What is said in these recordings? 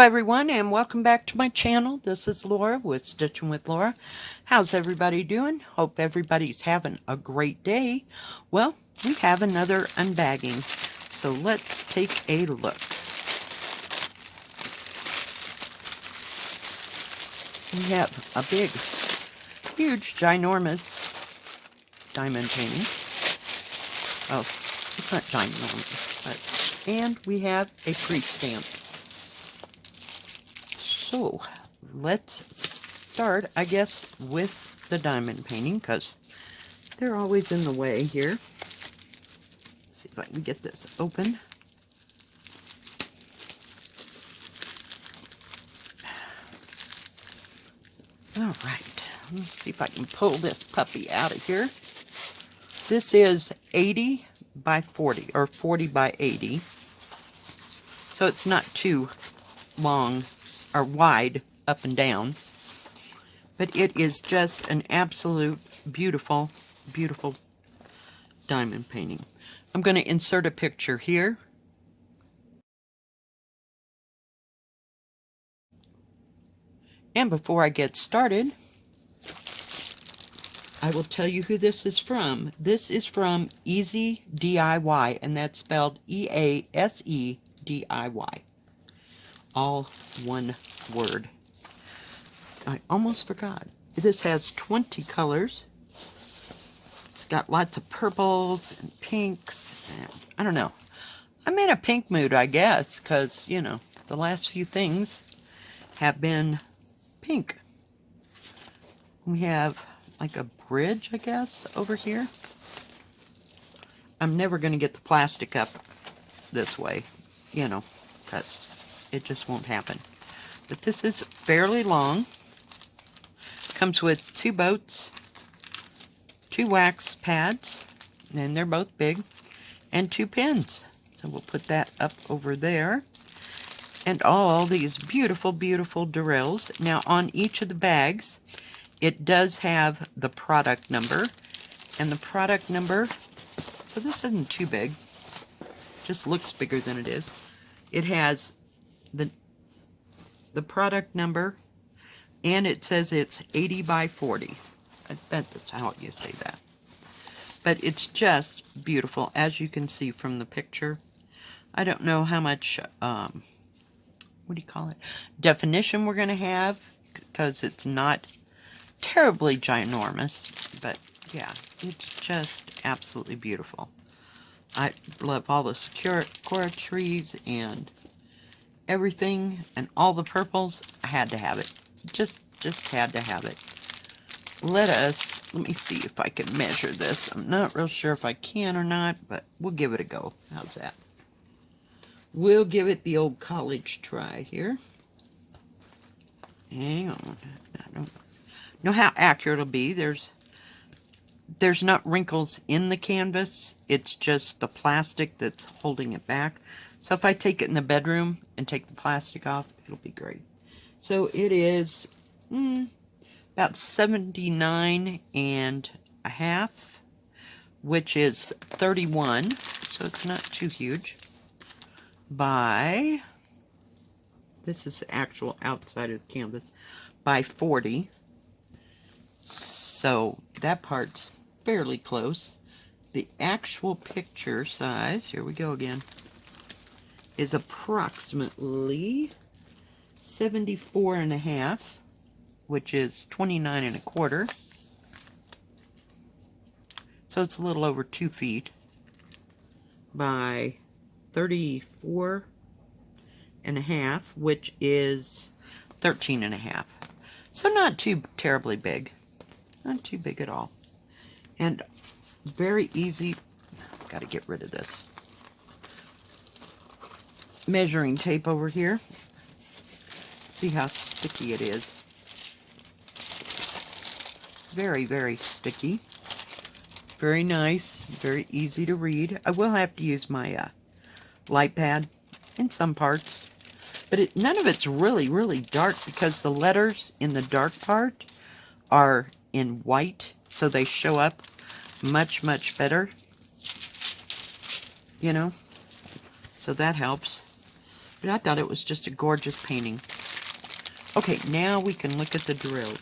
everyone, and welcome back to my channel. This is Laura with Stitching with Laura. How's everybody doing? Hope everybody's having a great day. Well, we have another unbagging, so let's take a look. We have a big, huge, ginormous diamond painting. Oh, it's not ginormous, but, and we have a pre-stamp. So let's start, I guess, with the diamond painting, because they're always in the way here. Let's see if I can get this open. All right, let's see if I can pull this puppy out of here. This is 80 by 40, or 40 by 80. So it's not too long or wide up and down, but it is just an absolute beautiful, beautiful diamond painting. I'm going to insert a picture here. And before I get started, I will tell you who this is from. This is from EaseDIY, and that's spelled E-A-S-E-D-I-Y. All one word. I almost forgot. This has 20 colors. It's got lots of purples and pinks. And I don't know. I'm in a pink mood, I guess, because, you know, the last few things have been pink. We have like a bridge, I guess, over here. I'm never going to get the plastic up this way, you know, because it just won't happen. But this is fairly long. Comes with 2 boats, 2 wax pads, and they're both big, and 2 pins. So we'll put that up over there. And all these beautiful, beautiful drills. Now on each of the bags, it does have the product number. And the product number, so this isn't too big. Just looks bigger than it is. It has the product number, and it says it's 80 by 40. That's how you say that. But it's just beautiful, as you can see from the picture. I don't know how much, what do you call it, definition we're going to have, because it's not terribly ginormous. But yeah, it's just absolutely beautiful. I love all the sakura trees and everything, and all the purples. I had to have it. Just had to have it. Let me see if I can measure this. I'm not real sure if I can or not, but we'll give it a go. How's that? We'll give it the old college try here. Hang on. I don't know how accurate it'll be. There's not wrinkles in the canvas. It's just the plastic that's holding it back. So if I take it in the bedroom and take the plastic off, it'll be great. So it is about 79 and a half, which is 31. So it's not too huge. By, this is the actual outside of the canvas, by 40. So that part's fairly close. The actual picture size, here we go again, is approximately 74 and a half, which is 29 and a quarter. So it's a little over 2 feet by 34 and a half, which is 13 and a half. So not too terribly big. Not too big at all. And very easy. Got to get rid of this measuring tape over here. See how sticky it is. Very, very sticky. Very nice. Very easy to read. I will have to use my light pad in some parts. But none of it's really, really dark, because the letters in the dark part are in white. So they show up much, much better. You know? So that helps. But I thought it was just a gorgeous painting. Okay, now we can look at the drills.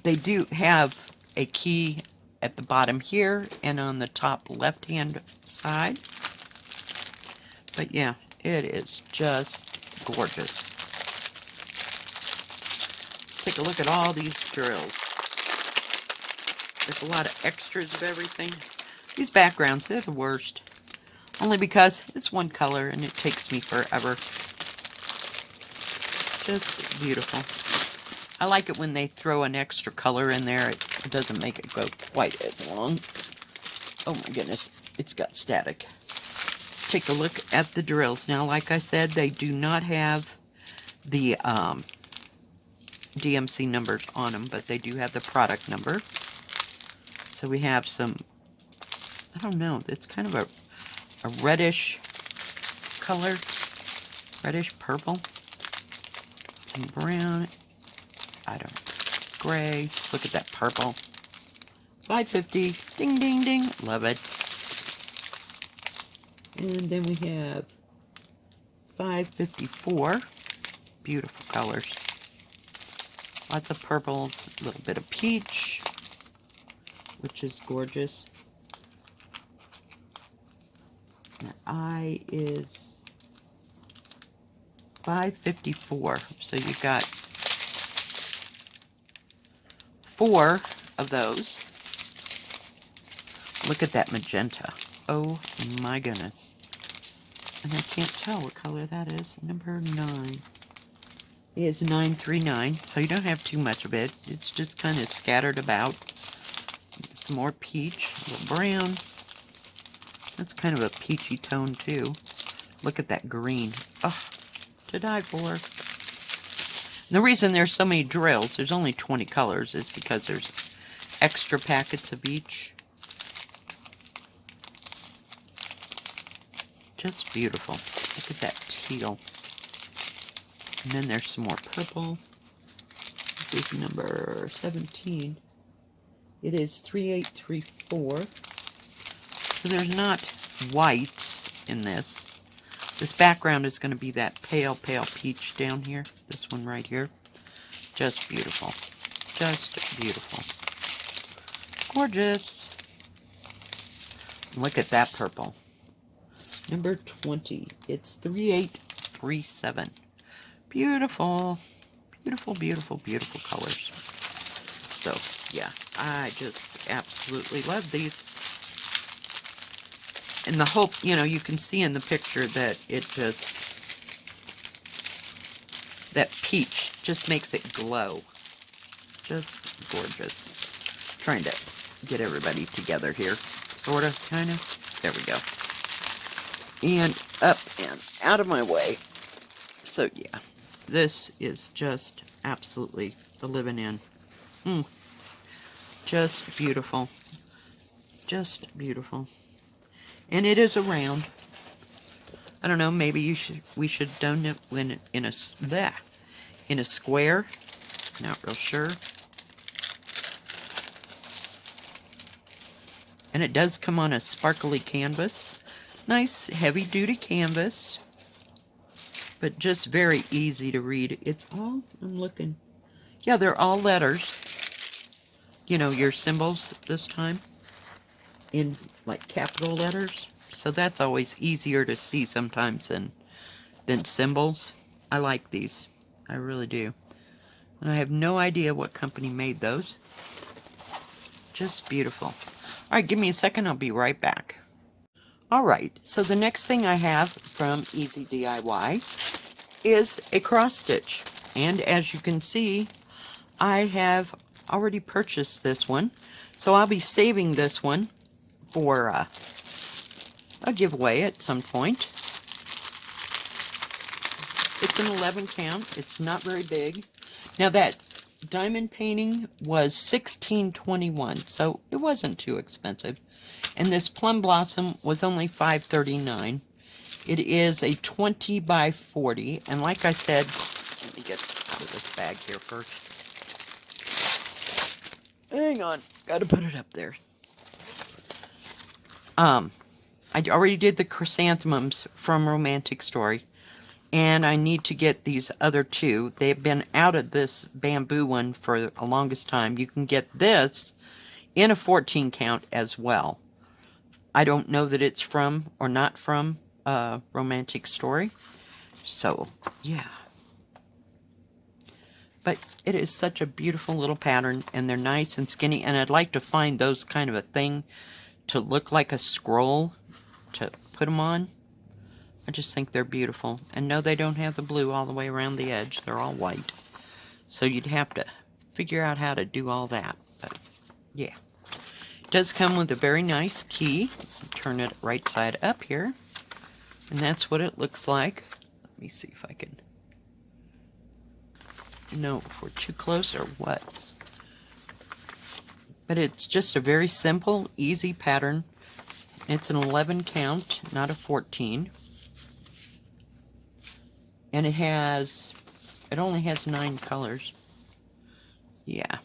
They do have a key at the bottom here and on the top left-hand side. But yeah, it is just gorgeous. Take a look at all these drills. There's a lot of extras of everything. These backgrounds, they're the worst. Only because it's one color and it takes me forever. Just beautiful. I like it when they throw an extra color in there. It doesn't make it go quite as long. Oh my goodness, it's got static. Let's take a look at the drills. Now, like I said, they do not have the DMC numbers on them, but they do have the product number. So we have some, I don't know, it's kind of a reddish color, reddish purple, some brown, I don't know, gray. Look at that purple. $5.50, ding ding ding, love it. And then we have $5.54, beautiful colors. Lots of purples, a little bit of peach, which is gorgeous. The eye is $5.54. So you got 4 of those. Look at that magenta. Oh my goodness. And I can't tell what color that is. Number 9 is $9.39. So you don't have too much of it. It's just kind of scattered about. Some more peach, a little brown. That's kind of a peachy tone too. Look at that green. Oh, to die for. And the reason there's so many drills, there's only 20 colors, is because there's extra packets of each. Just beautiful. Look at that teal. And then there's some more purple. This is number 17. It is 3834. So there's not whites in this. This background is going to be that pale, pale peach down here. This one right here. Just beautiful. Just beautiful. Gorgeous. Look at that purple. Number 20. It's 3837. Beautiful. Beautiful, beautiful, beautiful colors. So, yeah. I just absolutely love these. And the hope, you know, you can see in the picture that it just, that peach just makes it glow. Just gorgeous. Trying to get everybody together here. Sort of, kind of. There we go. And up and out of my way. So, yeah. This is just absolutely the living in. Just beautiful. Just beautiful. And it is a round. I don't know, maybe we should done it when in a square. Not real sure. And it does come on a sparkly canvas. Nice heavy duty canvas. But just very easy to read. It's all, I'm looking. Yeah, they're all letters. You know, your symbols this time. In like capital letters. So that's always easier to see sometimes than symbols. I like these. I really do. And I have no idea what company made those. Just beautiful. Alright, give me a second. I'll be right back. Alright, so the next thing I have from EaseDIY is a cross stitch. And as you can see, I have already purchased this one. So I'll be saving this one for a giveaway at some point. It's an 11 count. It's not very big. Now that diamond painting was $16.21, so it wasn't too expensive. And this plum blossom was only $5.39. It is a 20 by 40, and like I said, let me get out of this bag here first. Hang on, gotta put it up there. I already did the chrysanthemums from Romantic Story. And I need to get these other two. They've been out of this bamboo one for the longest time. You can get this in a 14 count as well. I don't know that it's from or not from a Romantic Story. So, yeah. But it is such a beautiful little pattern, and they're nice and skinny, and I'd like to find those kind of a thing to look like a scroll to put them on. I just think they're beautiful. And no, they don't have the blue all the way around the edge. They're all white. So you'd have to figure out how to do all that. But, yeah. It does come with a very nice key. Turn it right side up here. And that's what it looks like. Let me see if I can know if we're too close or what. But it's just a very simple, easy pattern. It's an 11 count, not a 14. And it only has 9 colors. Yeah.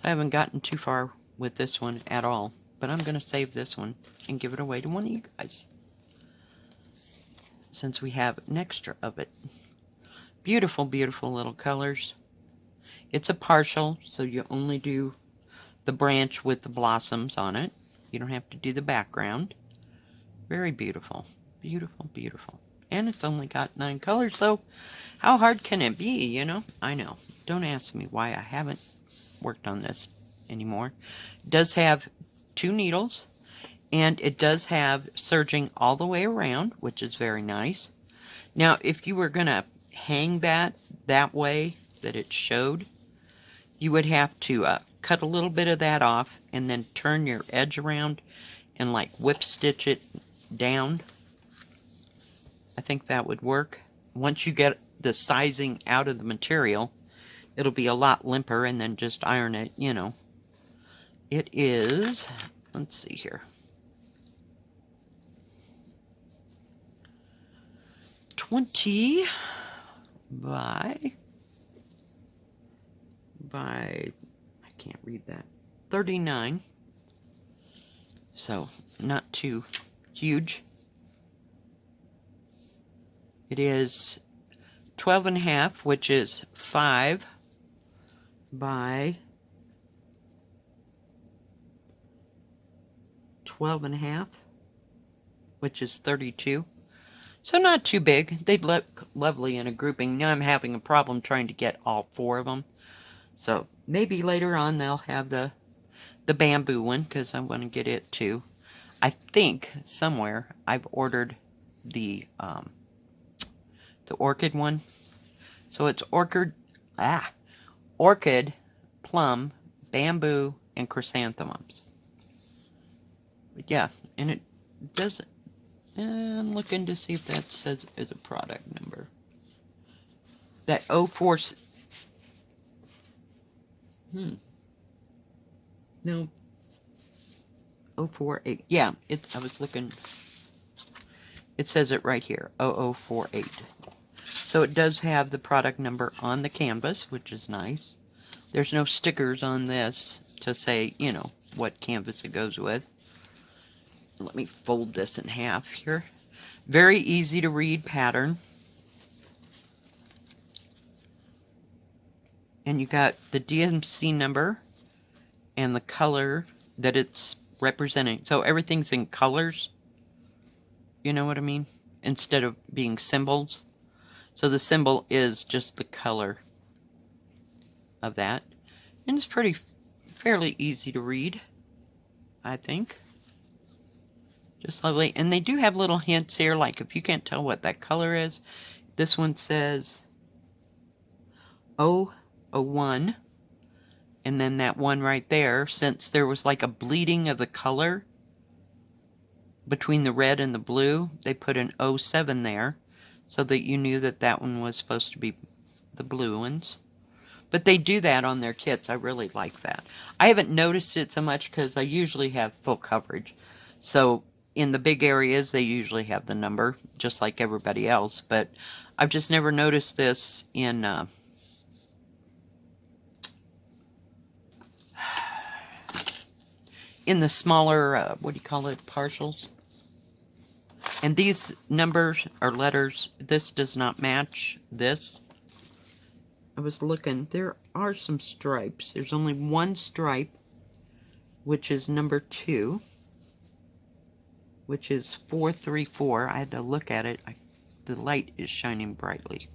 I haven't gotten too far with this one at all. But I'm going to save this one and give it away to one of you guys, since we have an extra of it. Beautiful, beautiful little colors. It's a partial, so you only do the branch with the blossoms on it. You don't have to do the background. Very beautiful. Beautiful, beautiful. And it's only got 9 colors, so how hard can it be, you know? I know. Don't ask me why I haven't worked on this anymore. It does have 2 needles, and it does have serging all the way around, which is very nice. Now, if you were going to hang that way that it showed, you would have to cut a little bit of that off and then turn your edge around and like whip stitch it down. I think that would work. Once you get the sizing out of the material, it'll be a lot limper, and then just iron it, you know. It is, let's see here, 20 by, I can't read that, 39. So, not too huge. It is 12 and a half, which is 5 by 12 and a half, which is 32. So not too big. They'd look lovely in a grouping. Now I'm having a problem trying to get all 4 of them. So maybe later on they'll have the bamboo one, because I want to get it too. I think somewhere I've ordered the orchid one. So it's orchid, plum, bamboo, and chrysanthemums. But yeah, and it doesn't. I'm looking to see if that says is a product number. That 04. No. 048. Yeah, I was looking. It says it right here. 0048. So it does have the product number on the canvas, which is nice. There's no stickers on this to say, you know, what canvas it goes with. Let me fold this in half here. Very easy to read pattern. And you got the DMC number and the color that it's representing. So everything's in colors. You know what I mean? Instead of being symbols. So the symbol is just the color of that. And it's fairly easy to read, I think. Just lovely. And they do have little hints here, like if you can't tell what that color is, this one says 001. And then that one right there, since there was like a bleeding of the color between the red and the blue, they put an 07 there so that you knew that that one was supposed to be the blue ones. But they do that on their kits. I really like that. I haven't noticed it so much because I usually have full coverage. So in the big areas, they usually have the number, just like everybody else. But I've just never noticed this in the smaller, what do you call it, partials. And these numbers or letters, this does not match this. I was looking, there are some stripes. There's only one stripe, which is number 2, which is 434. I had to look at it. The light is shining brightly.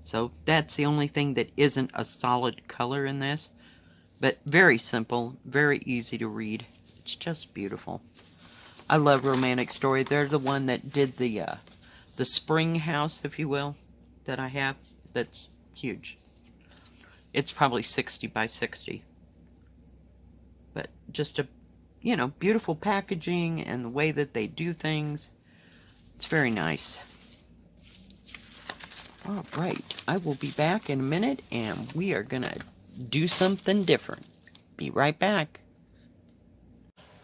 So that's the only thing that isn't a solid color in this. But very simple, very easy to read. It's just beautiful. I love Romantic Story. They're the one that did the spring house, if you will, that I have. That's huge. It's probably 60 by 60. But just a, you know, beautiful packaging and the way that they do things. It's very nice. All right, I will be back in a minute and we are going to do something different. Be right back.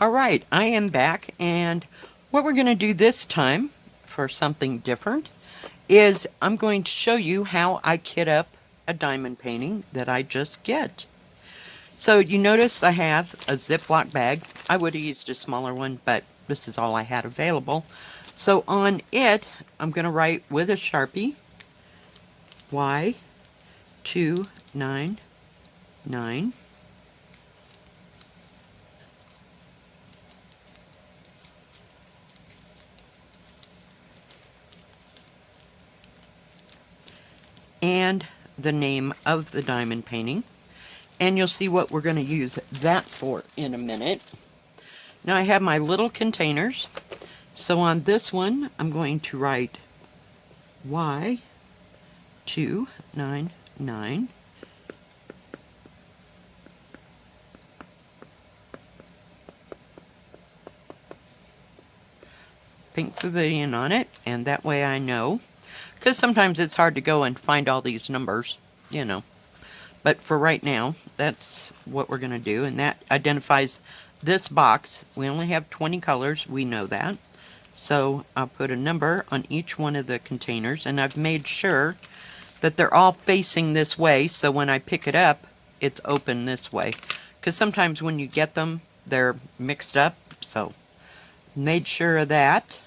All right, I am back, and what we're going to do this time for something different is I'm going to show you how I kit up a diamond painting that I just get. So you notice I have a Ziploc bag. I would have used a smaller one, but this is all I had available. So on it, I'm going to write with a Sharpie Y299. And the name of the diamond painting. And you'll see what we're going to use that for in a minute. Now I have my little containers. So on this one, I'm going to write Y299. Pink Pavilion on it, and that way I know. Because sometimes it's hard to go and find all these numbers, you know. But for right now, that's what we're going to do. And that identifies this box. We only have 20 colors. We know that. So I'll put a number on each one of the containers. And I've made sure that they're all facing this way. So when I pick it up, it's open this way. Because sometimes when you get them, they're mixed up. So made sure of that.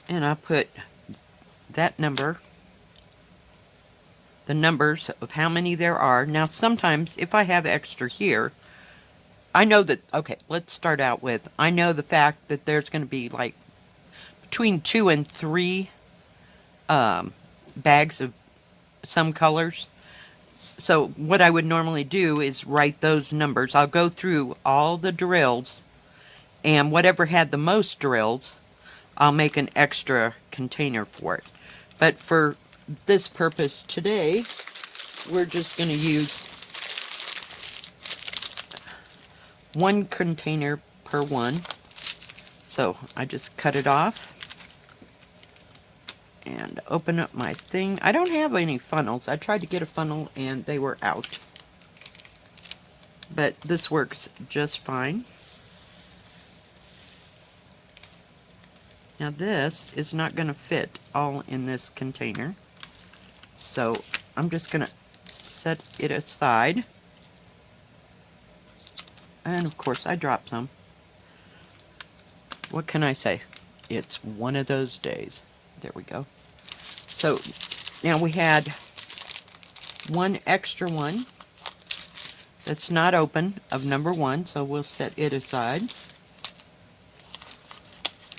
And I'll put that number, the numbers of how many there are. Now sometimes if I have extra here, I know that, okay, let's start out with, I know the fact that there's going to be like between 2 and 3 bags of some colors. So what I would normally do is write those numbers. I'll go through all the drills, and whatever had the most drills, I'll make an extra container for it. But for this purpose today, we're just going to use one container per one. So I just cut it off and open up my thing. I don't have any funnels. I tried to get a funnel and they were out. But this works just fine. Now this is not going to fit all in this container. So I'm just going to set it aside. And of course I dropped some. What can I say? It's one of those days. There we go. So now we had one extra one that's not open of number 1. So we'll set it aside.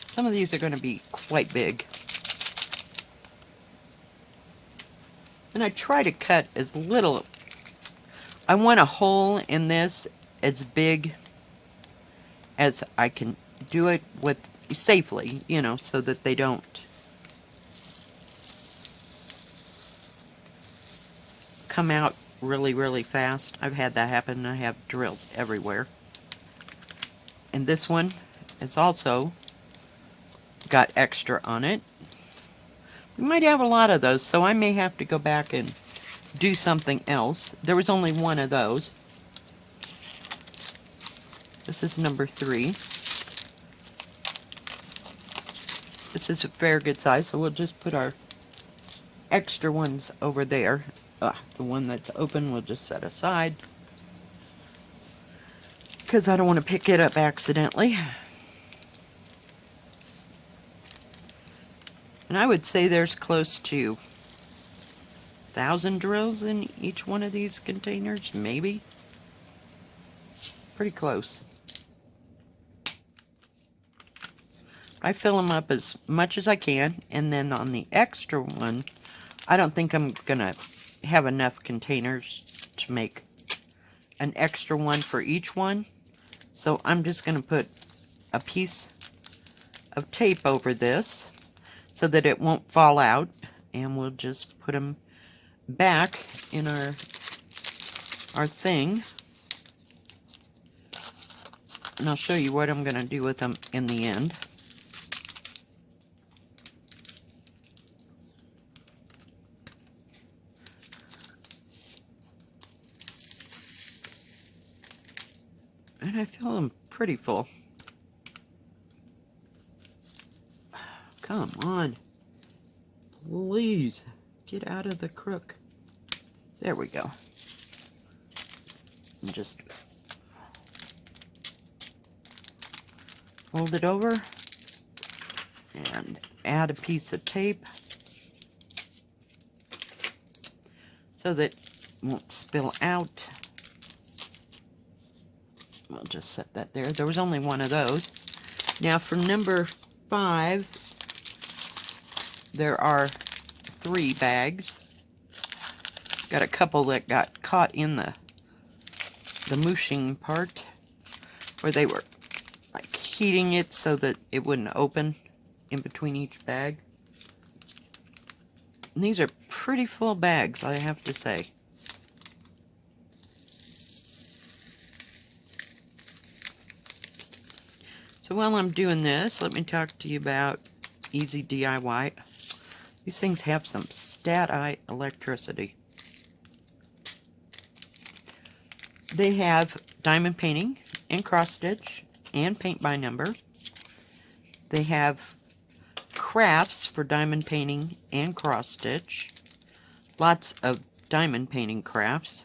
Some of these are going to be quite big. And I try to cut as little. I want a hole in this as big as I can do it with safely, you know, so that they don't come out really, really fast. I've had that happen. I have drills everywhere. And this one is also got extra on it. We might have a lot of those, so I may have to go back and do something else. There was only one of those. This is number 3. This is a fair good size, so we'll just put our extra ones over there. The one that's open we'll just set aside, because I don't want to pick it up accidentally. And I would say there's close to 1,000 drills in each one of these containers, maybe. Pretty close. I fill them up as much as I can, and then on the extra one, I don't think I'm gonna have enough containers to make an extra one for each one. So I'm just gonna put a piece of tape over this so that it won't fall out, and we'll just put them back in our thing. And I'll show you what I'm gonna do with them in the end. And I feel them pretty full. Come on. Please, get out of the crook. There we go. And just fold it over and add a piece of tape so that it won't spill out. We'll just set that there. There was only one of those. Now for number 5, there are 3 bags. Got a couple that got caught in the mushing part, where they were like heating it so that it wouldn't open in between each bag. And these are pretty full bags, I have to say. So while I'm doing this, let me talk to you about EaseDIY. These things have some stat-eye electricity. They have diamond painting and cross stitch and paint by number. They have crafts for diamond painting and cross stitch. Lots of diamond painting crafts.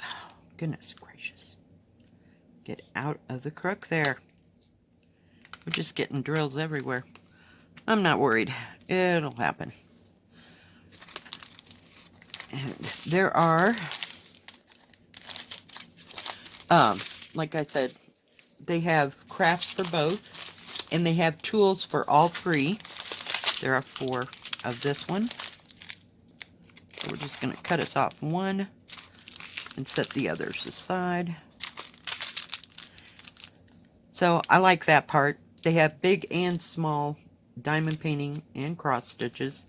Oh, goodness gracious. Get out of the crook there. We're just getting drills everywhere. I'm not worried. It'll happen. And there are, like I said, they have crafts for both, and they have tools for all 3. There are 4 of this one. So we're just going to cut us off one and set the others aside. So I like that part. They have big and small diamond painting and cross stitches.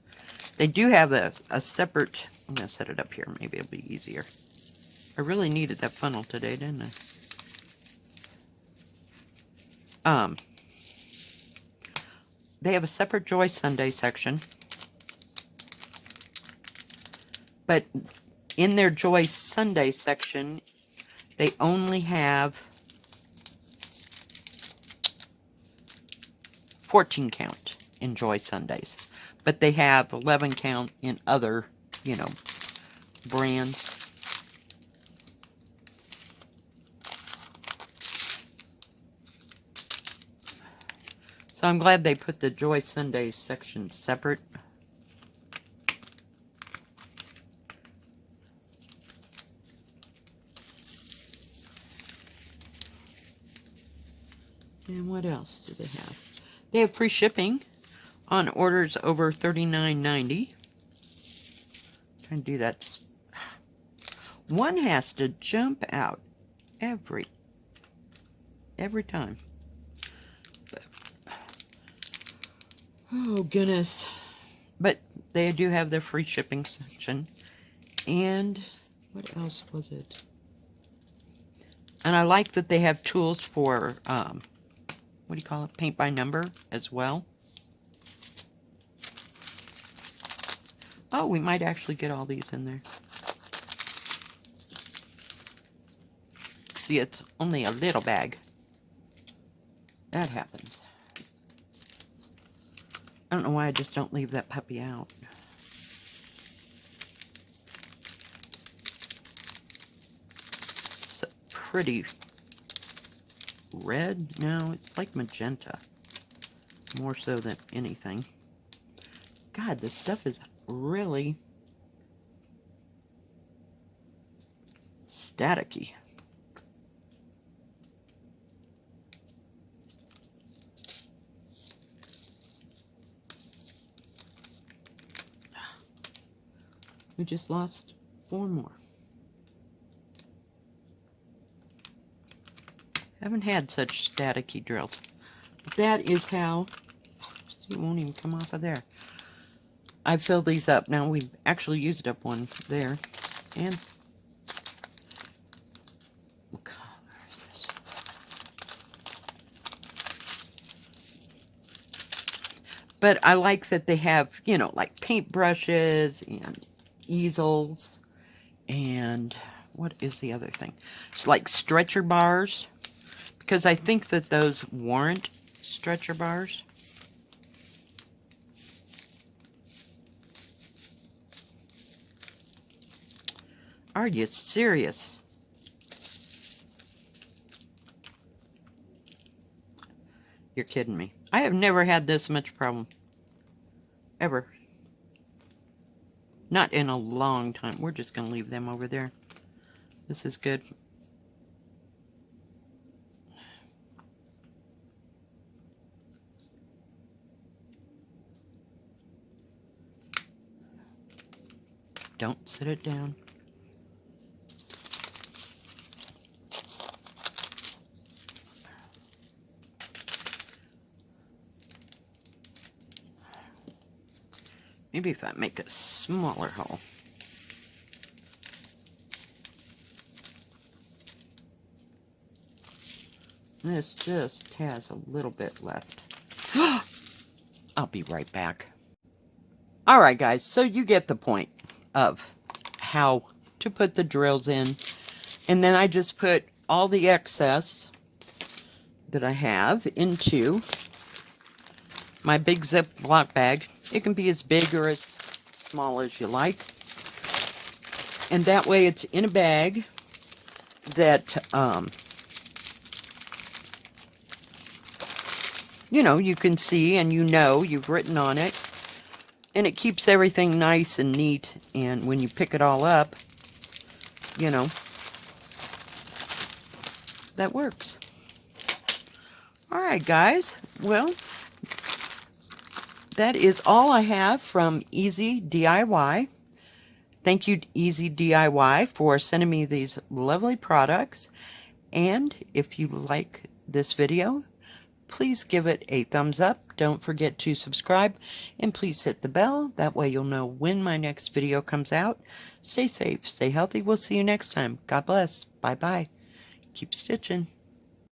They do have a separate... I'm going to set it up here. Maybe it'll be easier. I really needed that funnel today, didn't I? They have a separate Joy Sunday section. But in their Joy Sunday section, they only have 14 count in Joy Sundays. But they have 11 count in other, you know, brands. So I'm glad they put the Joy Sunday section separate. And what else do they have? They have free shipping on orders over $39.90. Trying to do that. One has to jump out every time. But, oh goodness. But they do have their free shipping section. And what else was it? And I like that they have tools for, what do you call it? Paint by number as well. Oh, we might actually get all these in there. See, it's only a little bag. That happens. I don't know why I just don't leave that puppy out. It's a pretty red. No, it's like magenta. More so than anything. God, this stuff is really staticky. We just lost 4 more. Haven't had such staticky drills. That is how, see, it won't even come off of there. I filled these up. Now we've actually used up one there. And what color is this? But I like that they have, you know, like paintbrushes and easels. And what is the other thing? It's like stretcher bars. Because I think that those warrant stretcher bars. Are you serious? You're kidding me. I have never had this much problem. Ever. Not in a long time. We're just going to leave them over there. This is good. Don't sit it down. Maybe if I make a smaller hole. This just has a little bit left. I'll be right back. Alright guys, so you get the point of how to put the drills in. And then I just put all the excess that I have into my big Ziploc bag. It can be as big or as small as you like. And that way it's in a bag that, you know, you can see and you know you've written on it. And it keeps everything nice and neat. And when you pick it all up, you know, that works. Alright guys, well, that is all I have from EaseDIY. Thank you, EaseDIY, for sending me these lovely products. And if you like this video, please give it a thumbs up. Don't forget to subscribe. And please hit the bell. That way you'll know when my next video comes out. Stay safe, stay healthy. We'll see you next time. God bless. Bye-bye. Keep stitching.